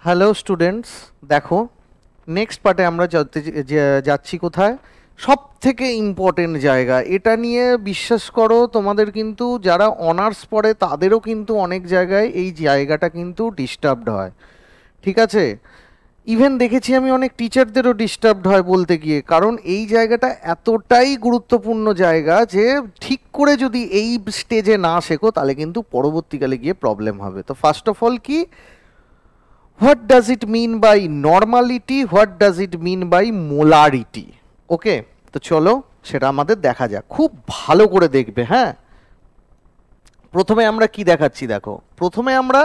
Hello students, দেখো next পার্টে আমরা যাচ্ছি কোথায়? সব থেকে ইম্পর্টেন্ট জায়গা এটা নিয়ে, বিশ্বাস করো তোমাদের কিন্তু যারা অনার্স পড়ে তাদেরও কিন্তু অনেক জায়গায় এই জায়গাটা কিন্তু ডিস্টার্বড হয়। ঠিক আছে, ইভেন দেখেছি আমি অনেক টিচারদেরও ডিস্টার্বড হয় বলতে গিয়ে, কারণ এই জায়গাটা এতটাই গুরুত্বপূর্ণ জায়গা যে ঠিক করে যদি এই স্টেজে না শেখো তাহলে কিন্তু পরবর্তীকালে গিয়ে প্রবলেম হবে। তো ফার্স্ট অফ অল কি, what does it mean by normality, what does it mean by molarity? ওকে, তো চলো সেটা আমাদের দেখা যাক, খুব ভালো করে দেখবে। হ্যাঁ, প্রথমে আমরা কি দেখাচ্ছি দেখো, প্রথমে আমরা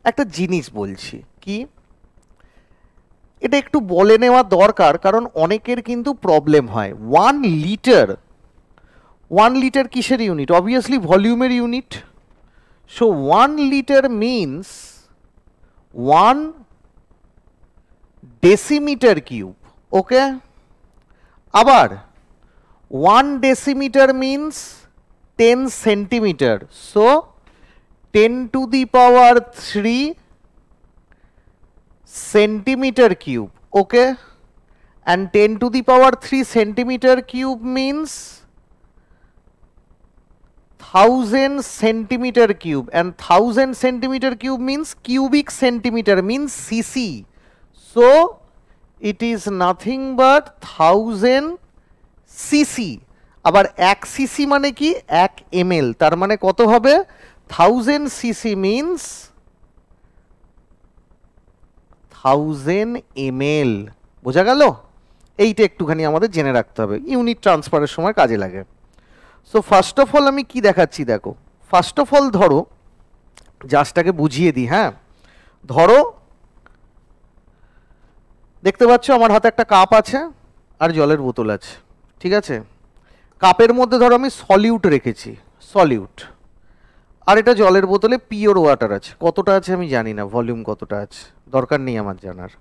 একটা জিনিস বলছি কি, এটা একটু বলে নেওয়া দরকার কারণ অনেকের কিন্তু প্রবলেম হয়। 1 লিটার কিসের ইউনিট? অবভিয়াসলি ভলিউমের unit. So 1 litre means 1 decimetre cube. Okay, আবার 1 decimetre means 10 centimetre. So 10 to the power 3 centimetre cube. Okay, and 10 to the power 3 centimeter cube means 1000 centimeter cube, and 1000 centimeter cube means cubic centimeter, means cc. So it is nothing but 1000 cc. আবার 1 cc মানে কি? 1 ml, তার মানে কত হবে? 1000 cc means 1000 ml। বোঝা গেল? এইটা একটুখানি আমাদের জেনে রাখতে হবে, ইউনিট ট্রান্সফারের সময় কাজে লাগে। সো ফার্স্ট অফ অল আমি কি দেখাচ্ছি দেখো, ফার্স্ট অফ অল ধরো, জাস্টটাকে বুঝিয়ে দিই। হ্যাঁ, ধরো দেখতে পাচ্ছ আমার হাতে একটা কাপ আছে আর জলের বোতল আছে। ঠিক আছে, কাপের মধ্যে ধরো আমি সলিউট রেখেছি, সলিউট, আর এটা জলের বোতলে পিওর ওয়াটার আছে। কতটা আছে আমি জানি না, ভলিউম কতটা আছে দরকার নেই আমার জানার।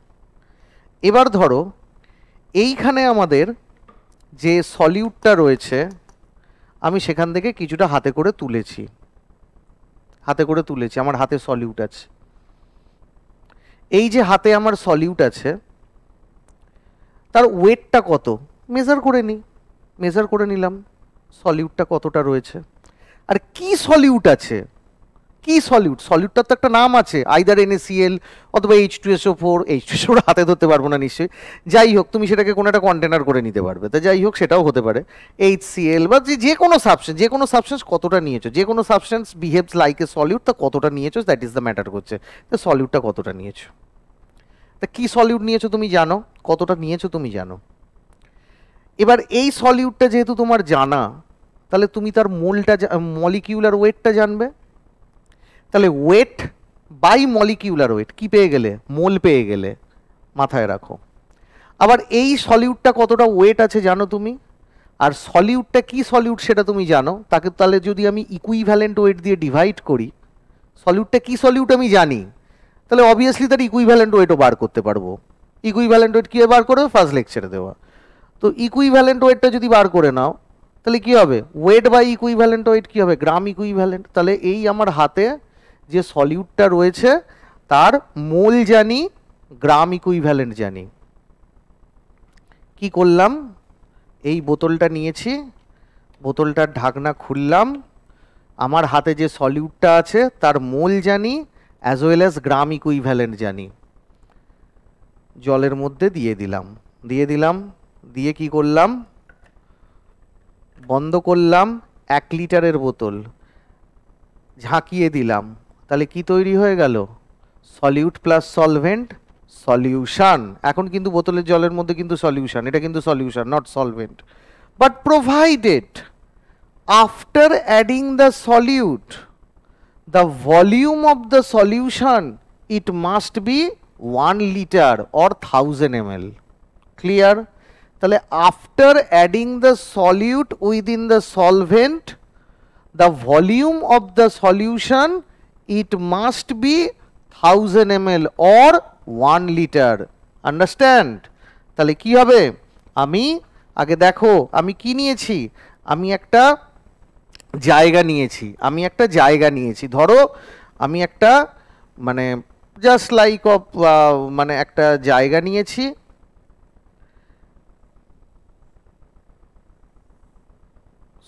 এবার ধরো এইখানে আমাদের যে সলিউটটা রয়েছে আমি সেখান থেকে কিছুটা হাতে করে তুলেছি, আমার হাতে সলিউট আছে। এই যে হাতে আমার সলিউট আছে তার ওয়েটটা কত মেজার করে নিলাম, সলিউটটা কতটা রয়েছে। আর কি সলিউট আছে, কি সলিউটটার তো একটা নাম আছে, আইদার NaCl অথবা H2SO4। H2SO4 হাতে ধরতে পারবো না নিশ্চয়ই, যাই হোক তুমি সেটাকে কোনো একটা কন্টেনার করে নিতে পারবে, তো যাই হোক সেটাও হতে পারে HCl বা যে কোনো সাবস্টেন্স কতটা নিয়েছো, যে কোনো substance behaves like a solute, তা কতটা নিয়েছো দ্যাট ইজ দ্য ম্যাটার করছে। তো সলিউটটা কতটা নিয়েছো, তা কি সলিউট নিয়েছো তুমি জানো, কতটা নিয়েছো তুমি জানো। এবার এই সলিউটটা যেহেতু তোমার জানা, তাহলে তুমি তার মলিকিউলার ওয়েটটা জানবে। তাহলে ওয়েট বাই মলিকিউলার ওয়েট কি পেয়ে গেলে? মোল পেয়ে গেলে, মাথায় রাখো। আবার এই সলিউটটা কতটা ওয়েট আছে জানো তুমি, আর সলিউটটা কি সলিউট সেটা তুমি জানো। তাহলে যদি আমি ইকুইভ্যালেন্ট ওয়েট দিয়ে ডিভাইড করি, সলিউটটা কি সলিউট আমি জানি, তাহলে অবভিয়াসলি তার ইকুইভ্যালেন্ট ওয়েটও বার করতে পারবো। ইকুইভ্যালেন্ট ওয়েট কী বার করবে? ফার্স্ট লেকচারে দেওয়া। তো ইকুইভ্যালেন্ট ওয়েটটা যদি বার করে নাও তাহলে কি হবে? ওয়েট বাই ইকুইভ্যালেন্ট ওয়েট কি হবে? গ্রাম ইকুইভ্যালেন্ট। তাহলে এই আমার হাতে যে সলিউটটা রয়েছে তার মোল জানি, গ্রাম ইকুইভ্যালেন্ট জানি। কি করলাম, এই বোতলটা নিয়েছি, বোতলটার ঢাকনা খুললাম, আমার হাতে যে সলিউটটা আছে তার মোল জানি অ্যাজ ওয়েল অ্যাজ গ্রাম ইকুইভ্যালেন্ট জানি। জলের মধ্যে দিয়ে দিলাম, দিয়ে কি করলাম, বন্ধ করলাম। 1 লিটারের বোতল, ঝাঁকিয়ে দিলাম, তাহলে কি তৈরি হয়ে গেল? Solute plus solvent, solution. এখন কিন্তু বোতলের জলের মধ্যে কিন্তু সলিউশন, এটা কিন্তু solution not solvent. But provided after adding the solute the volume of the solution it must be 1 liter or 1000 ml. Clear? তাহলে after adding the solute within the solvent the volume of the solution it must be 1000 ml or 1 liter. Understand? তাহলে কি হবে, আমি আগে দেখো আমি কি নিয়েছি, আমি একটা জায়গা নিয়েছি, ধরো আমি একটা মানে জাস্ট লাইক অফ মানে একটা জায়গা নিয়েছি,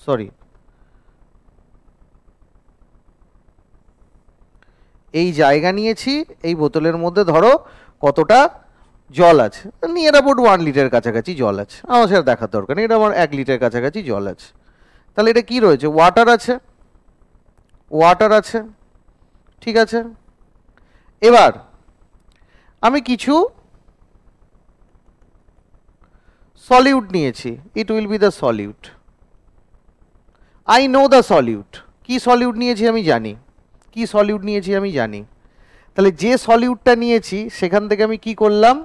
সরি এই জায়গা নিয়েছি, এই বোতলের মধ্যে ধরো কতটা জল আছে, নিয়ার অ্যাবাউট 1 লিটার কাছাকাছি জল আছে, আমার সেটা দেখার দরকার নেই, এটা আমার 1 লিটার কাছাকাছি জল আছে। তাহলে এটা কি রয়েছে? ওয়াটার আছে, ওয়াটার আছে, ঠিক আছে। এবার আমি কিছু সলিউট নিয়েছি, it will be the solute, I know the solute. কি সলিউট নিয়েছি আমি জানি, কি সলিউট নিয়েছি আমি জানি। তাহলে যে সলিউটটা নিয়েছি সেখান থেকে আমি কি করলাম,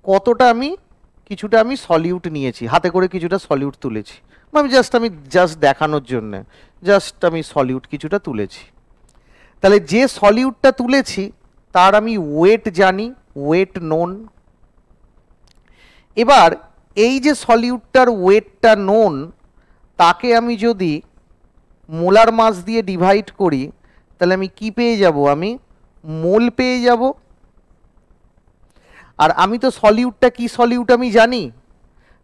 কতটা আমি কিছুটা আমি সলিউট নিয়েছি, হাতে করে কিছুটা সলিউট তুলেছি, আমি জাস্ট দেখানোর জন্য জাস্ট আমি সলিউট কিছুটা তুলেছি। তাহলে যে সলিউটটা তুলেছি তার আমি ওয়েট জানি, ওয়েট নোন। এবার এই যে সলিউটটার ওয়েটটা নোন, তাকে আমি যদি মোলার মাস দিয়ে ডিভাইড করি তাহলে আমি কি পেয়ে যাব, আমি মোল পেয়ে যাব। আর আমি তো সলিউটটা কি সলিউট আমি জানি,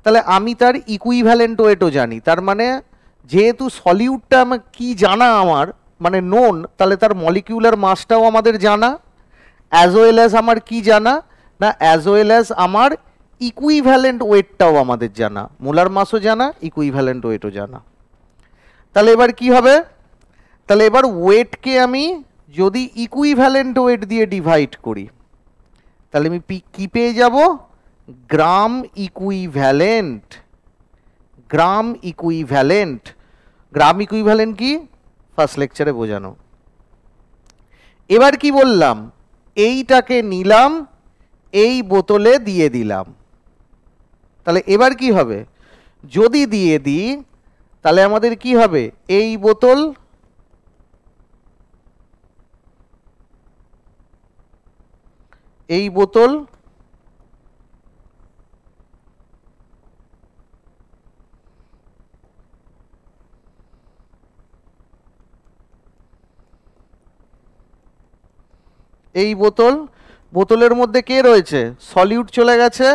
তাহলে আমি তার ইকুইভ্যালেন্ট ওয়েটও জানি। তার মানে যেহেতু সলিউটটা আমার কি জানা আমার মানে নোন, তাহলে তার মলিকিউলার মাসটাও আমাদের জানা, অ্যাজ ওয়েল অ্যাজ আমার কি জানা না, অ্যাজ ওয়েল অ্যাজ আমার ইকুইভ্যালেন্ট ওয়েটটাও আমাদের জানা, মোলার মাসও জানা, ইকুইভ্যালেন্ট ওয়েটও জানা। তাহলে এবার কি হবে, তাহলে এবার ওয়েটকে আমি যদি ইকুইভ্যালেন্ট ওয়েট দিয়ে ডিভাইড করি তাহলে আমি কি পেয়ে যাব, গ্রাম ইকুইভ্যালেন্ট। গ্রাম ইকুইভ্যালেন্ট, গ্রাম ইকুইভ্যালেন্ট কি ফার্স্ট লেকচারে বোঝানো। এবার কি বললাম, এইটাকে নিলাম, এই বোতলে দিয়ে দিলাম, তাহলে এবার কি হবে, যদি দিয়ে দিই তাহলে আমাদের কি হবে, এই বোতল এই বোতল এই বোতল, বোতলের মধ্যে কে রয়েছে, সলিউট চলে গেছে,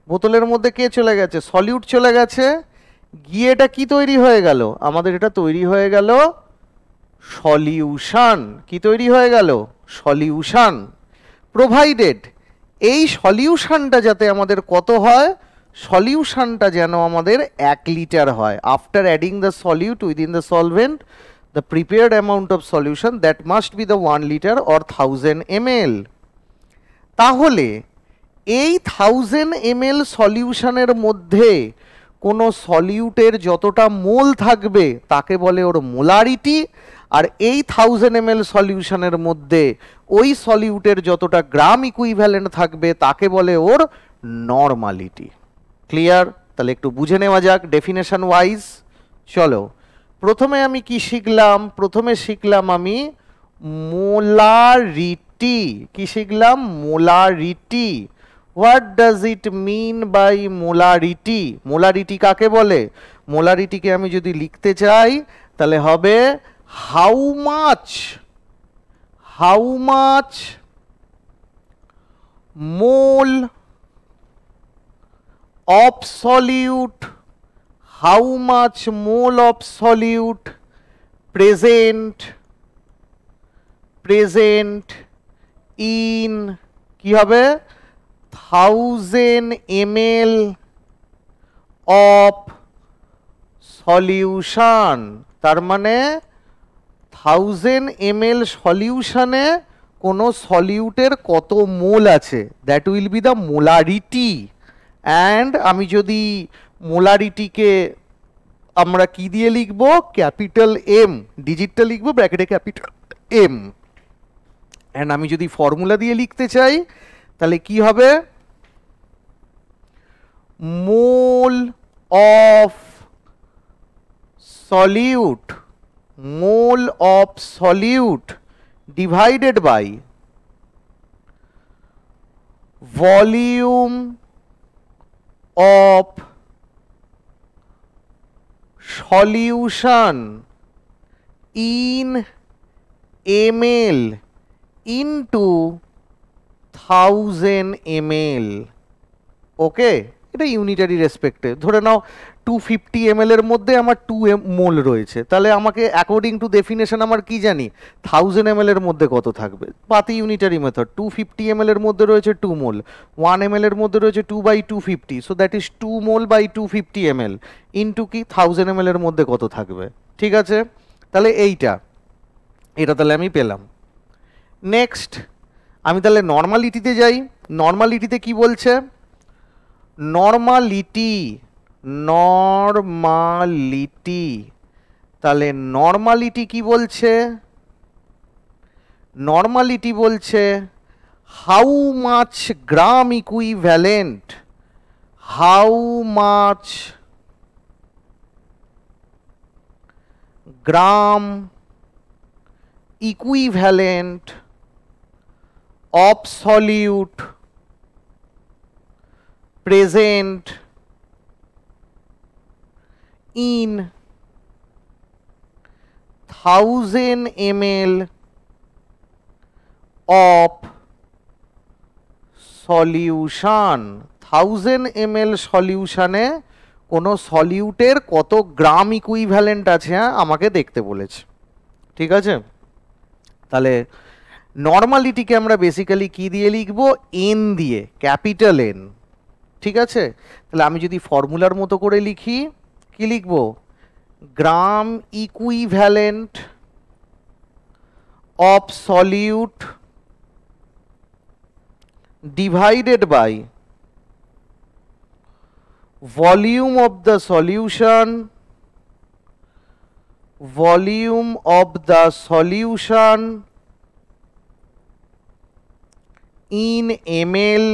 বোতলের মধ্যে কে চলে গেছে, সলিউট চলে গেছে, গিয়ে এটা কি তৈরি হয়ে গেল, আমাদের এটা তৈরি হয়ে গেল সলিউশন। কি তৈরি হয়ে গেল, সলিউশন। প্রোভাইডেড এই সলিউশনটা যাতে আমাদের কত হয়, সলিউশনটা যেন আমাদের 1 লিটার হয়। After adding the solute within the solvent the prepared amount of solution that must be the 1 liter or 1000 ml। তাহলে এই 1000 ml সলিউশনের মধ্যে কোনো সলিউটের যতটা মোল থাকবে তাকে বলে ওর মোলারিটি, আর এই 1000 ml সলিউশনের মধ্যে ওই সলিউটের যতটা গ্রাম ইকুইভ্যালেন্ট থাকবে তাকে বলে ওর নরমালিটি। ক্লিয়ার? তাহলে একটু বুঝে নেওয়া যাক ডেফিনেশন ওয়াইজ। চলো, প্রথমে আমি কি শিখলাম, প্রথমে শিখলাম আমি মোলারিটি। কি শিখলাম, molarity. What does it mean by molarity, molarity কাকে বলে, মোলারিটিকে আমি যদি লিখতে চাই তাহলে হবে how much mole of solute, how much mole of solute present in কি হবে 1000 ml of solution। তার মানে 1000 ml সলিউশনে কোন সলিউটের কত মোল আছে, that will be the molarity. And আমি যদি মোলারিটিকে আমরা কি দিয়ে লিখব, ক্যাপিটাল এম, ডিজিটটা লিখব ব্র্যাকেটে ক্যাপিটাল এম। অ্যান্ড আমি যদি ফর্মুলা দিয়ে লিখতে চাই তাহলে কি হবে, mole of solute, mole of solute divided by volume of solution in ml into 1000 ml। Okay, এটা ইউনিটারি রেসপেক্টে। ধরে নাও 250 ml এর মধ্যে আমার 2 মোল রয়েছে, তাহলে আমাকে অ্যাকর্ডিং টু ডেফিনেশন আমার কি জানি 1000 ml এর মধ্যে কত থাকবে। পাতি ইউনিটারি মেথড, 250 ml এর মধ্যে রয়েছে 2 মোল, 1 ml এর মধ্যে রয়েছে 2/250, so that is 2 mole by 250 ml into কি 1000 ml এর মধ্যে কত থাকবে। ঠিক আছে, তাহলে এটা তাহলে আমি পেলাম। নেক্সট আমি তাহলে নর্মালিটিতে যাই। নর্মালিটিতে কি বলছে? নর্মালিটি তাহলে নর্মালিটি কি বলছে? নর্মালিটি বলছে how much gram equivalent, how much gram equivalent of solute present in 1000 ml of solution। 1000 ml সলিউশনে কোনো সলিউটের কত গ্রাম ইকুইভ্যালেন্ট আছে আমাকে দেখতে বলেছে। ঠিক আছে, তাহলে নর্মালিটিকে আমরা বেসিক্যালি কি দিয়ে লিখব? এন দিয়ে, ক্যাপিটাল এন। ঠিক আছে, তাহলে আমি যদি ফর্মুলার মতো করে লিখি, কি লিখব? Gram equivalent of solute divided by volume of the solution, volume of the solution in ml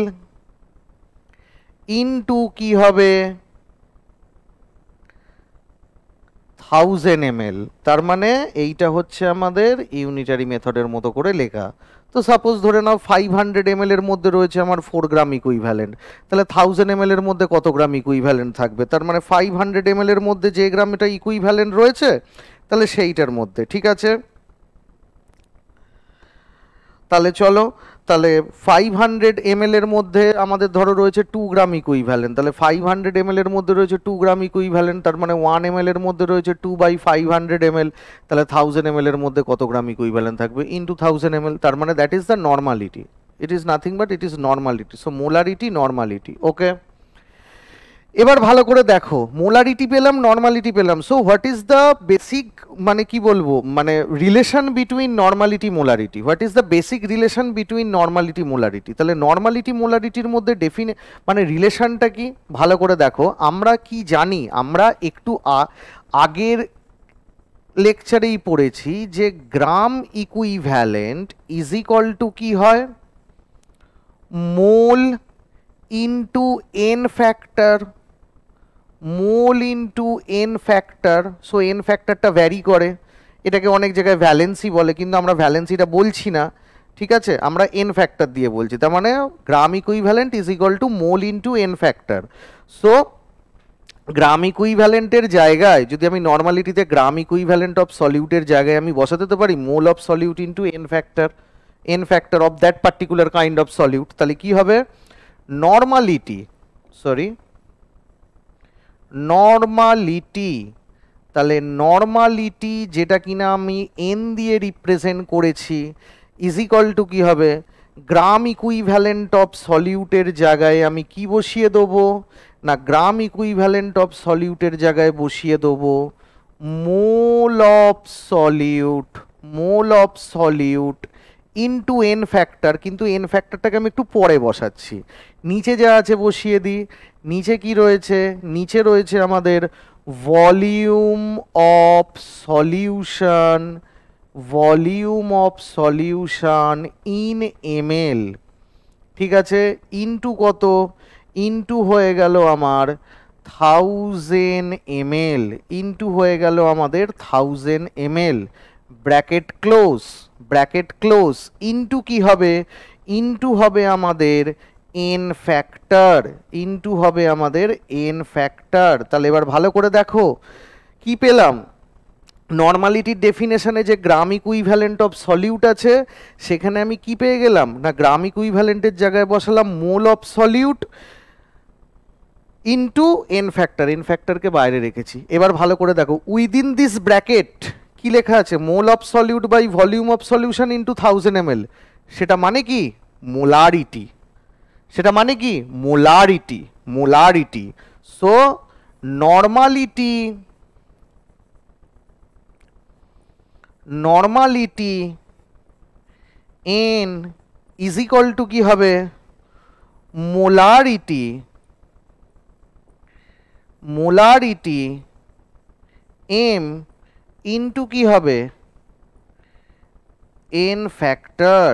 into কি হবে 1000 ml। তার মানে এইটা হচ্ছে আমাদের ইউনিটারি মেথডের মতো করে লেখা। তো সাপোজ ধরে নাও 500 ml এর মধ্যে রয়েছে আমার 4 গ্রাম ইকুইভ্যালেন্ট, তাহলে 1000 ml এর মধ্যে কত গ্রাম ইকুইভ্যালেন্ট থাকবে? তার মানে 500 ml এর মধ্যে যে গ্রামটা ইকুইভ্যালেন্ট রয়েছে তাহলে সেইটার মধ্যে। ঠিক আছে, তাহলে চলো, তাহলে 500 ml এর মধ্যে আমাদের ধরো রয়েছে 2 গ্রাম ইকুইভ্যালেন্ট, তাহলে 500 ml এর মধ্যে রয়েছে 2 গ্রাম ইকুইভ্যালেন্ট, তার মানে 1 ml এর মধ্যে রয়েছে 2/500 ml, তাহলে 1000 ml এর মধ্যে কত গ্রাম ইকুইভ্যালেন্ট থাকবে? ইন্টু 1000 ml, তার মানে that is the normality. It is nothing but it is normality. So molarity, normality. Okay, এবার ভালো করে দেখো, মোলারিটি পেলাম, নর্মালিটি পেলাম। So what is the basic, মানে কি বলবো, মানে relation between normality molarity? What is the basic relation between normality molarity? তাহলে নর্মালিটি মোলারিটির মধ্যে মানে রিলেশনটা কি ভালো করে দেখো। আমরা কি জানি, আমরা একটু আগের লেকচারেই পড়েছি যে gram equivalent is equal to কি হয়? Mole into N factor, mole into N factor. So N ফ্যাক্টরটা ভ্যারি করে, এটাকে অনেক জায়গায় ভ্যালেন্সি বলে, কিন্তু আমরা ভ্যালেন্সিটা বলছি না। ঠিক আছে, আমরা এন ফ্যাক্টর দিয়ে বলছি। তার মানে gram equivalent is equal to mole into N factor. So gram ইকুইভ্যালেন্টের জায়গায় যদি আমি নর্মালিটিতে গ্রাম ইকুইভ্যালেন্ট অফ সলিউটের জায়গায় আমি বসাতে তো পারি মোল of solute into N factor of that particular kind of solute. তাহলে কি হবে? নর্মালিটি, তাহলে নর্মালিটি যেটা কিনা আমি এন দিয়ে রিপ্রেজেন্ট করেছি ইজ ইকুয়াল টু কি হবে? গ্রাম ইকুইভ্যালেন্ট অফ সলিউটের জায়গায় আমি কি বসিয়ে দেবো না, গ্রাম ইকুইভ্যালেন্ট অফ সলিউটের জায়গায় বসিয়ে দেবো মোল of solute into N factor. কিন্তু এন ফ্যাক্টরটাকে আমি একটু পরে বসাচ্ছি, নিচে যা আছে বসিয়ে দিই। নিচে কি রয়েছে? নিচে রয়েছে আমাদের volume of solution in ml। ঠিক আছে, ইন্টু কত? ইন্টু হয়ে গেল আমার 1000 ml, ইন্টু হয়ে গেল আমাদের 1000 ml, ব্র্যাকেট ক্লোজ, ইন্টু কি হবে? ইন্টু হবে আমাদের এন ফ্যাক্টর, তাহলে এবার ভালো করে দেখো কি পেলাম, নর্মালিটির ডেফিনেশনে যে গ্রাম ইকুইভ্যালেন্ট অফ সলিউট আছে সেখানে আমি কি পেয়ে গেলাম না, গ্রাম ইকুইভ্যালেন্টের জায়গায় বসালাম mole of solute into N factor, N ফ্যাক্টরকে বাইরে রেখেছি। এবার ভালো করে দেখো, উইদিন দিস ব্র্যাকেট কি লেখা আছে, mole of solute by volume of solution into 1000 ml, সেটা মানে কি মোলারিটি, সেটা মানে কি molarity, molarity. So normality, normality N is equal to কি হবে, মোলারিটি, মোলারিটি এম ইনটু কি হবে এন ফ্যাক্টর,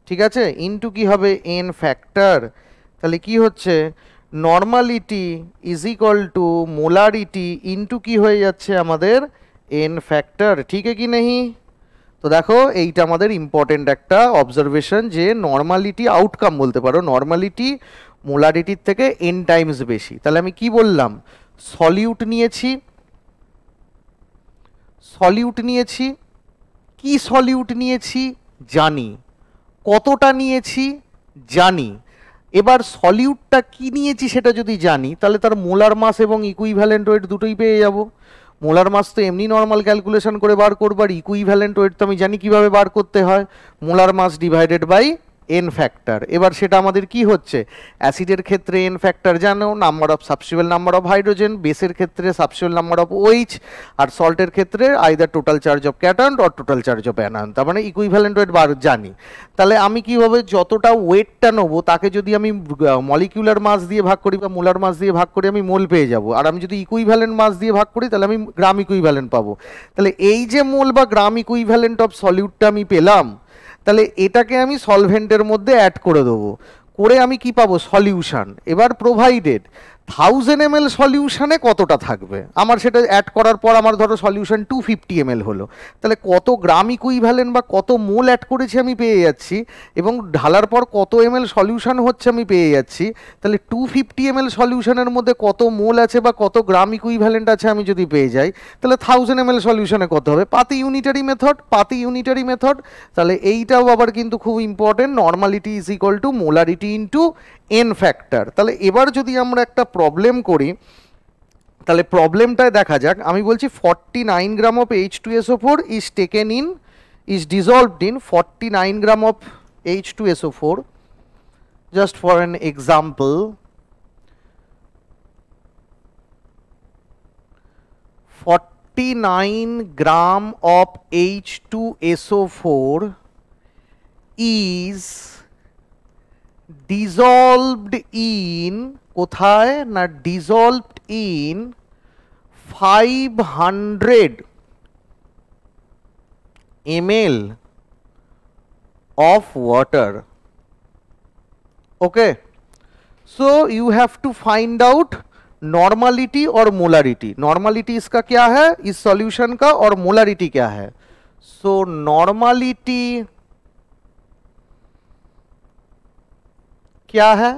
ঠিক আছে, ইনটু কি হবে এন ফ্যাক্টর। তাহলে কি হচ্ছে, normality is equal to molarity into কি হয়ে যাচ্ছে আমাদের এন ফ্যাক্টর, ঠিক কি নেই। তো দেখো এইটা আমাদের ইম্পর্টেন্ট একটা অবজারভেশন, যে নর্মালিটি আউটকাম বলতে পারো, নর্মালিটি মোলারিটির থেকে এন টাইমস বেশি। তাহলে আমি কি বললাম, সলিউট নিয়েছি, সলিউট নিয়েছি, কি সলিউট নিয়েছি জানি, কতটা নিয়েছি জানি। এবার সলিউটটা কি নিয়েছি সেটা যদি জানি তাহলে তার মোলার মাস এবং ইকুইভ্যালেন্ট ওয়েট দুটোই পেয়ে যাব। মোলার মাস তো এমনি নর্মাল ক্যালকুলেশন করে বার করবো, আর ইকুইভ্যালেন্ট ওয়েট তো আমি জানি কিভাবে বার করতে হয়, molar mass divided by N factor. এবার সেটা আমাদের কি হচ্ছে, অ্যাসিডের ক্ষেত্রে এন ফ্যাক্টর জানো, number of substitutable number of hydrogen, বেসের ক্ষেত্রে সাবস্টিউয়েল নাম্বার অফ ওইচ, আর সল্টের ক্ষেত্রে either total charge of cation or total charge of anion. তার মানে ইকুইভ্যালেন্ট ওয়েট বার জানি। তাহলে আমি কিভাবে যতটা ওয়েটটা নেবো তাকে যদি আমি মলিকিউলার মাস দিয়ে ভাগ করি বা মোলার মাস দিয়ে ভাগ করি আমি মোল পেয়ে যাব, আর আমি যদি ইকুইভ্যালেন্ট মাস দিয়ে ভাগ করি তাহলে আমি গ্রাম ইকুইভ্যালেন্ট পাবো। তাহলে এই যে মোল বা গ্রাম ইকুইভ্যালেন্ট অফ সলিউটটা আমি পেলাম, তাহলে এটাকে আমি সলভেন্টের মধ্যে অ্যাড করে দেবো, করে আমি কি পাবো সলিউশন। এবার প্রোভাইডেড 1000 ml সলিউশনে কতটা থাকবে, আমার সেটা অ্যাড করার পর আমার ধরো সলিউশন 250 ml হলো, তাহলে কত গ্রাম ইকুইভ্যালেন্ট বা কত মোল অ্যাড করেছি আমি পেয়ে যাচ্ছি, এবং ঢালার পর কত ml সলিউশন হচ্ছে আমি পেয়ে যাচ্ছি। তাহলে 250 ml সলিউশনের মধ্যে কত মোল আছে বা কত গ্রাম ইকুইভ্যালেন্ট আছে আমি যদি পেয়ে যাই, তাহলে 1000 ml সলিউশনে কত হবে, পাতি ইউনিটারি মেথড, পাতি ইউনিটারি মেথড। তাহলে এইটাও আবার কিন্তু খুব important, normality is equal to molarity into N factor. তাহলে এবার যদি আমরা একটা প্রবলেম করি, তাহলে প্রবলেমটায় দেখা যাক। আমি বলছি 49 gram of H2SO4 is taken in, is dissolved in 49 gram of H2SO4, just for an example, 49 gram of H2SO4 is dissolved in, কোথায় না, dissolved in 500 ml of water. Okay, so you have to find out normality और molarity. Normality इसका क्या है, इस solution का, और molarity क्या है। सो नॉर्मलिटी क्या है,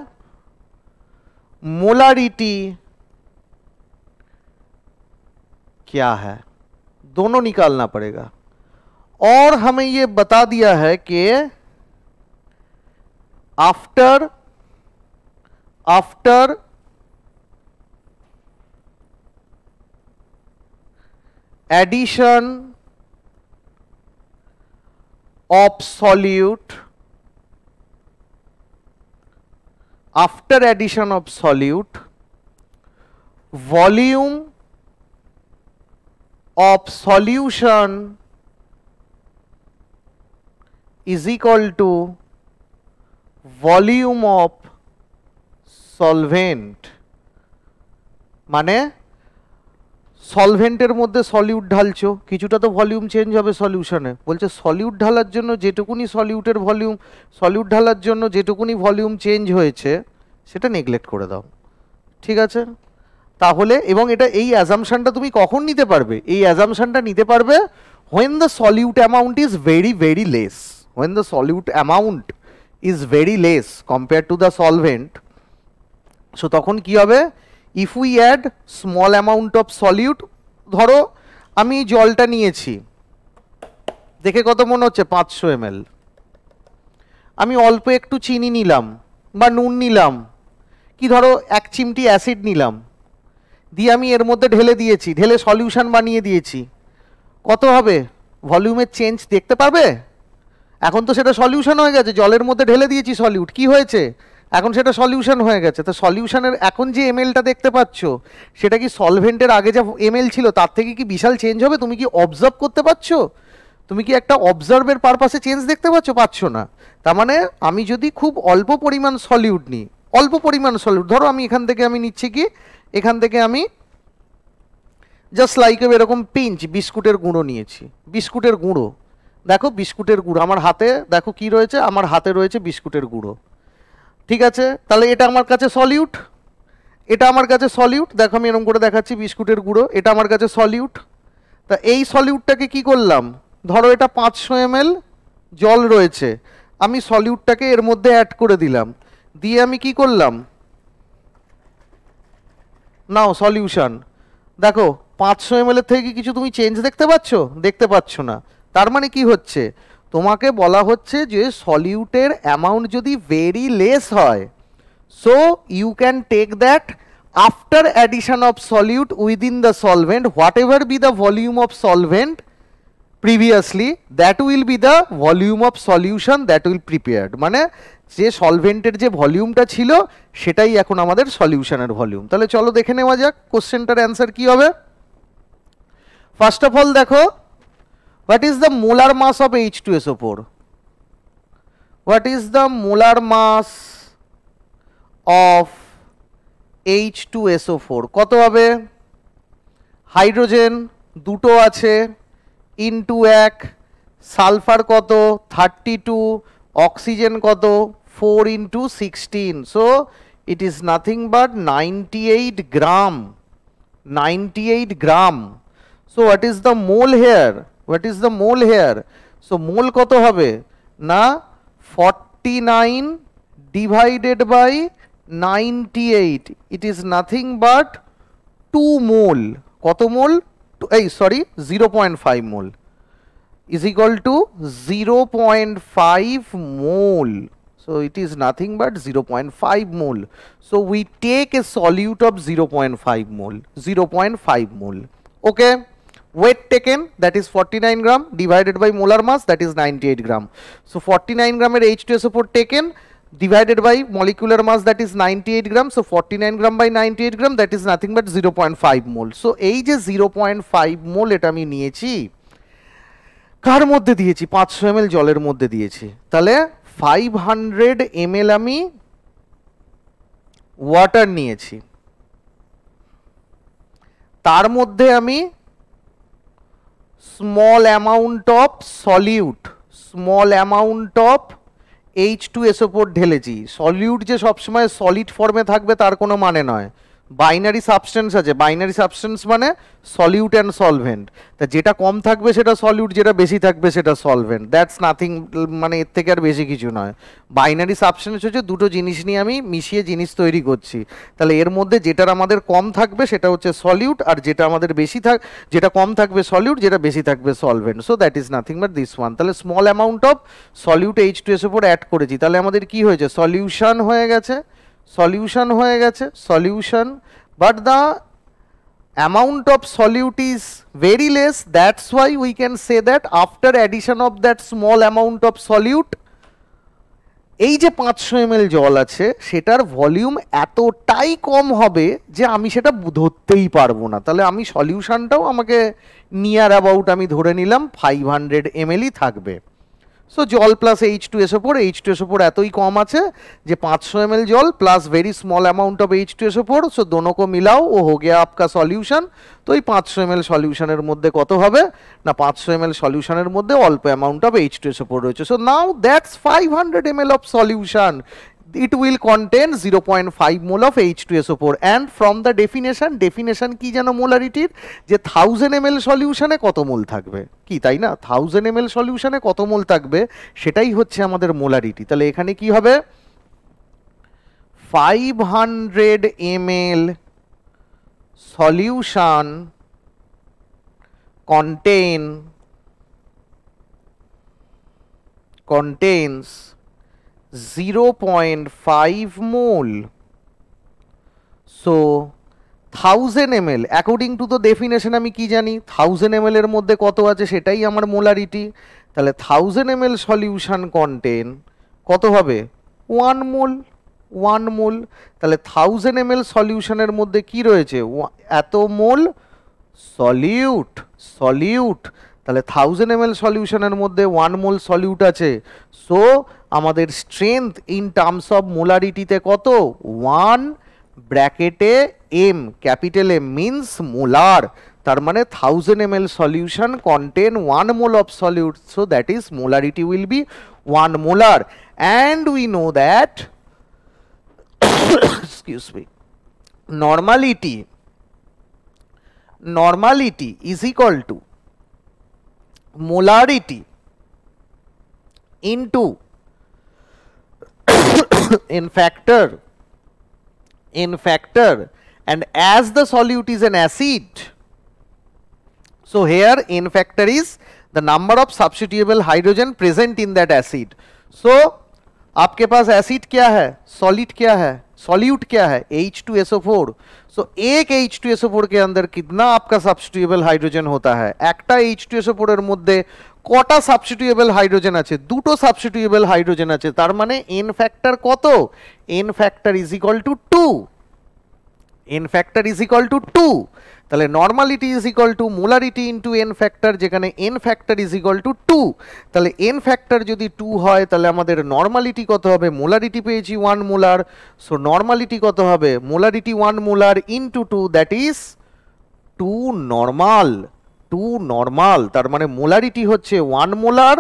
मोलारिटी क्या है, दोनों निकालना पड़ेगा। और हमें ये बता दिया है कि after addition of solute, after addition of solute, volume of solution is equal to volume of solvent। মানে সলভেন্টের মধ্যে সলিউট ঢালছো, কিছুটা তো ভলিউম চেঞ্জ হবে সলিউশনে, বলছে সলিউট ঢালার জন্য যেটুকুনি সলিউটের ভলিউম, সলিউট ঢালার জন্য যেটুকুনি ভলিউম চেঞ্জ হয়েছে সেটা নেগলেক্ট করে দাও, ঠিক আছে। তাহলে এবং এটা এই অ্যাজাম্পশনটা তুমি কখন নিতে পারবে, এই অ্যাজাম্পশনটা নিতে পারবে when the solute amount is very very less, when the solute amount is very less compared to the solvent। So তখন কি হবে, if we add small amount of solute, ধরো আমি জলটা নিয়েছি, দেখে কত মনে হচ্ছে 500 ml। আমি অল্প একটু চিনি নিলাম বা নুন নিলাম, কি ধরো 1 চিমটি অ্যাসিড নিলাম, দিয়ে আমি এর মধ্যে ঢেলে দিয়েছি, ঢেলে সলিউশন বানিয়ে দিয়েছি। কত হবে? ভলিউমের চেঞ্জ দেখতে পারবে? এখন তো সেটা সলিউশন হয়ে গেছে, জলের মধ্যে ঢেলে দিয়েছি সলিউট, কি হয়েছে? এখন সেটা সলিউশন হয়ে গেছে। তো সলিউশনের এখন যে এমএলটা দেখতে পাচ্ছ, সেটা কি সলভেন্টের আগে যা এমএল ছিল তার থেকে কি বিশাল চেঞ্জ হবে? তুমি কি অবজার্ভ করতে পারছো? তুমি কি একটা অবজার্ভের পারপাসে চেঞ্জ দেখতে পাচ্ছ? পাচ্ছ না। তার মানে আমি যদি খুব অল্প পরিমাণ সলিউট নিই, অল্প পরিমাণ সলিউট, ধরো আমি এখান থেকে আমি নিচ্ছি কি, এখান থেকে আমি জাস্ট লাইক এরকম পিঞ্চ বিস্কুটের গুঁড়ো নিয়েছি, বিস্কুটের গুঁড়ো, দেখো বিস্কুটের গুঁড়ো আমার হাতে, দেখো কি রয়েছে, আমার হাতে রয়েছে বিস্কুটের গুঁড়ো, ঠিক আছে? তাহলে এটা আমার কাছে সলিউট, এটা আমার কাছে সলিউট, দেখো আমি এরকম করে দেখাচ্ছি বিস্কুটের গুঁড়ো, এটা আমার কাছে সলিউট। তা এই সলিউটটাকে কি করলাম, ধরো এটা 500 ml জল রয়েছে, আমি সলিউটটাকে এর মধ্যে অ্যাড করে দিলাম, দিয়ে আমি কি করলাম, নাও সলিউশন, দেখো 500 ml এর থেকে কিছু তুমি চেঞ্জ দেখতে পাচ্ছ? দেখতে পাচ্ছ না। তার মানে কি হচ্ছে, তোমাকে বলা হচ্ছে যে সলিউটের অ্যামাউন্ট যদি ভেরি লেস হয়, so you can take that after addition of solute within the solvent, whatever be the volume of solvent previously, that will be the volume of solution that will prepared. মানে যে সলভেন্টের যে ভলিউমটা ছিল সেটাই এখন আমাদের সলিউশনের volume. তাহলে চলো দেখে নেওয়া যাক কোশ্চেনটার অ্যান্সার কি হবে। ফার্স্ট অফ অল দেখো, what is the molar mass of H2SO4? What is the molar mass of H2SO4? কত হবে? হাইড্রোজেন দুটো আছে, ইনটু 1, সালফার কত 32, অক্সিজেন কত 4 into 16, so it is nothing but 98 gram, 98 gram. So what is the mole here? What is the mole here? So mole কত হবে না, 49 divided by 98, it is nothing but 2 mole, কত মোল, এই sorry 0.5 mole is equal to 0.5 mole, so it is nothing but 0.5 mole. So we take a solute of 0.5 mole, 0.5 mole. Okay, weight taken, that is 49 gram, divided by molar mass, that is 98 gram. So 49 gram H2SO4 taken, divided by molecular mass, that is 98 gram, so 49 gram by 98 gram, that is nothing but 0.5 mole. So এই যে 0.5 mole এটা আমি নিয়েছি, কার মধ্যে দিয়েছি? 500 ml জলের মধ্যে দিয়েছি। তাহলে 500 ml আমি ওয়াটার নিয়েছি, তার মধ্যে আমি small amount of solute, small amount of H2SO4 ঢেলেছি। সলিউট যে সবসময় সলিড ফর্মে থাকবে তার কোনো মানে নয়, বাইনারি সাবস্টেন্স আছে, বাইনারি সাবস্টেন্স মানে সলিউট অ্যান্ড সলভেন্ট, তা যেটা কম থাকবে সেটা সলিউট, যেটা বেশি থাকবে সেটা সলভেন্ট, দ্যাটস নাথিং, মানে এর থেকে আর বেশি কিছু নয়। বাইনারি সাবস্টেন্স হচ্ছে দুটো জিনিস নিয়ে আমি মিশিয়ে জিনিস তৈরি করছি, তাহলে এর মধ্যে যেটার আমাদের কম থাকবে সেটা হচ্ছে সলিউট, আর যেটা আমাদের বেশি যেটা কম থাকবে সলিউট, যেটা বেশি থাকবে solvent, so that is nothing but this one. তাহলে small amount of solute H2SO4 add করেছি, তাহলে আমাদের কি হয়েছে, সলিউশন হয়ে গেছে, সলিউশন হয়ে গেছে, solution, but the amount of solute is very less, that's why we can say that after addition of that small amount of solute, এই যে 500 ml জল আছে সেটার ভলিউম এতটাই কম হবে যে আমি সেটা ধরতেই পারবো না। তাহলে আমি সলিউশনটাও আমাকে নিয়ার অ্যাবাউট আমি ধরে নিলাম 500 ml থাকবে। सो जल प्लस H2SO4 एत ही कम आछे जे 500 ml जल plus very small amount of H2SO4, सो दोनों को मिलाओ वो हो गया आपका सॉल्यूशन। तो ये 500 ml सॉल्यूशनर मध्य कत होबे ना 500 ml सॉल्यूशनर मध्य अल्प अमाउंट ऑफ H2SO4 रयेछे। So now that's 500 ml of solution, it will contain 0.5 mole of H2SO4 and from the definition কি জানো মোলারিটির যে 1000 ml সলিউশনে কত মোল থাকবে কি তাই না 1000 ml সলিউশনে কত মোল থাকবে সেটাই হচ্ছে আমাদের মোলারিটি। তাহলে এখানে কি হবে 500 ml solution contains 0.5 mole. So 1000 ml according to the definition আমি কি জানি 1000 ml এর মধ্যে কত আছে সেটাই আমার মোলারিটি। তাহলে 1000 ml সলিউশন কন্টেন কত হবে 1 মোল। 1 মোল, তাহলে 1000 ml সলিউশনের মধ্যে কি রয়েছে এত মোল সলিউট। তাহলে 1000 ml সলিউশনের মধ্যে 1 মোল সলিউট আছে। সো আমাদের স্ট্রেংথ ইন টার্মস অফ মোলারিটিতে কত 1 ব্র্যাকেটে M capital M means molar. তার মানে 1000 ml solution contain 1 mole of solute, so that is molarity will be 1 molar. And we know that excuse me, normality is equal to molarity into in factor, and as the solute is an acid, so here in factor is the number of substitutable hydrogen present in that acid. So आपके पास acid क्या है, solid क्या है, solute क्या है H2SO4। सो एक H2SO4 के अंदर कितना आपका सब्स्टिट्यूएबल हाइड्रोजन होता है, একটা H2SO4 এর মধ্যে কটা সাবস্টিটিউয়েবল হাইড্রোজেন আছে, দুটো সাবস্টিটিউয়েবল হাইড্রোজেন আছে। তার মানে এন ফ্যাক্টর কত, N factor is equal to 2, N factor is equal to 2। তাহলে normality is equal to molarity into N factor, যেখানে N factor is equal to 2। তাহলে এন ফ্যাক্টর যদি 2 হয় তাহলে আমাদের নর্মালিটি কত হবে, মোলারিটি পেয়েছি 1 মোলার। সো নর্মালিটি কত হবে, molarity 1 molar into 2, that is 2 normal. তার মানে মোলারিটি হচ্ছে 1 মোলার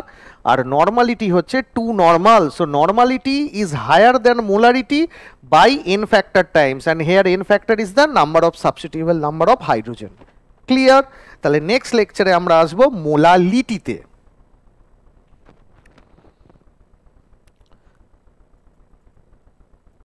আর নর্মালিটি হচ্ছে 2 normal. So normality is higher than molarity by n factor times, and here n factor is the number of substitutable number of hydrogen. Clear? তাহলে next লেকচারে আমরা আসবো মোলালিটিতে।